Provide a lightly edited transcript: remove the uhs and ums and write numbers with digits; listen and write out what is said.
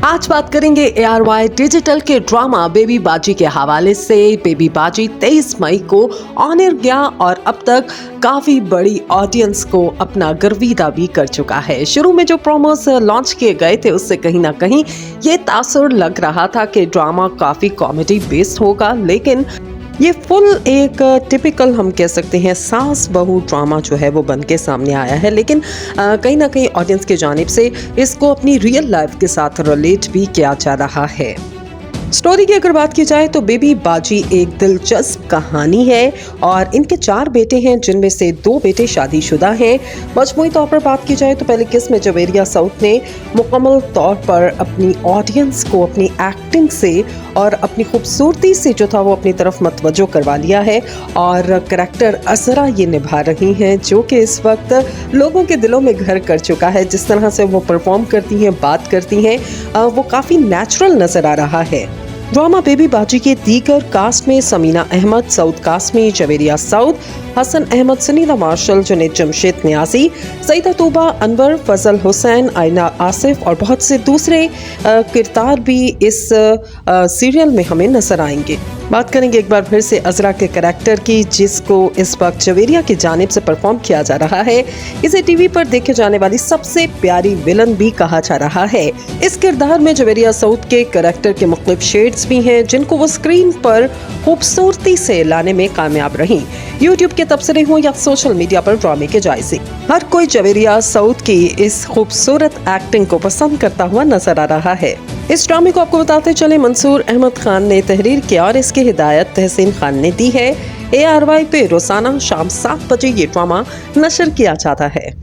आज बात करेंगे ARY डिजिटल के ड्रामा बेबी बाजी के हवाले से। बेबी बाजी 23 मई को ऑन एयर गया और अब तक काफी बड़ी ऑडियंस को अपना गर्विदा भी कर चुका है। शुरू में जो प्रोमोस लॉन्च किए गए थे उससे कहीं ना कहीं ये तासुर लग रहा था कि ड्रामा काफी कॉमेडी बेस्ड होगा, लेकिन ये फुल एक टिपिकल हम कह सकते हैं सास बहू ड्रामा जो है वो बन के सामने आया है। लेकिन कहीं ना कहीं ऑडियंस की जानिब से इसको अपनी रियल लाइफ के साथ रिलेट भी किया जा रहा है। स्टोरी की अगर बात की जाए तो बेबी बाजी एक दिलचस्प कहानी है और इनके 4 बेटे हैं, जिनमें से 2 बेटे शादीशुदा हैं। मजमूई तौर पर बात की जाए तो पहले किस में जवेरिया साउथ ने मुकम्मल तौर पर अपनी ऑडियंस को अपनी एक्टिंग से और अपनी खूबसूरती से जो था वो अपनी तरफ मतवज्जो करवा लिया है और करैक्टर असरा ये निभा रही हैं, जो कि इस वक्त लोगों के दिलों में घर कर चुका है। जिस तरह से वो परफॉर्म करती हैं, बात करती हैं, वो काफ़ी नेचुरल नज़र आ रहा है। ड्रामा बेबी बाजी के दीगर कास्ट में समीना अहमद, सऊद कासमी, जवेरिया साउद, हसन अहमद, सुनीला मार्शल, जुनैद जमशेद न्याजी, सईदा तूबा अनवर, फजल हुसैन, आयना आसिफ और बहुत से दूसरे किरदार भी इस सीरियल में हमें नजर आएंगे। बात करेंगे एक बार फिर से अजरा के करैक्टर की, जिसको इस वक्त जवेरिया की जानिब से परफॉर्म किया जा रहा है। इसे टीवी पर देखे जाने वाली सबसे प्यारी विलन भी कहा जा रहा है। इस किरदार में जवेरिया साउद के करैक्टर के मुख्तलिफ शेड्स भी हैं, जिनको वो स्क्रीन पर खूबसूरती से लाने में कामयाब रही। यूट्यूब के तबसरे हों या सोशल मीडिया पर ड्रामे के जायजे, हर कोई जवेरिया साउद की इस खूबसूरत एक्टिंग को पसंद करता हुआ नजर आ रहा है। इस ड्रामे को आपको बताते चले मंसूर अहमद खान ने तहरीर किया और इसकी हिदायत तहसीन खान ने दी है। ARY पे रोजाना शाम 7 बजे ये ड्रामा नशर किया जाता है।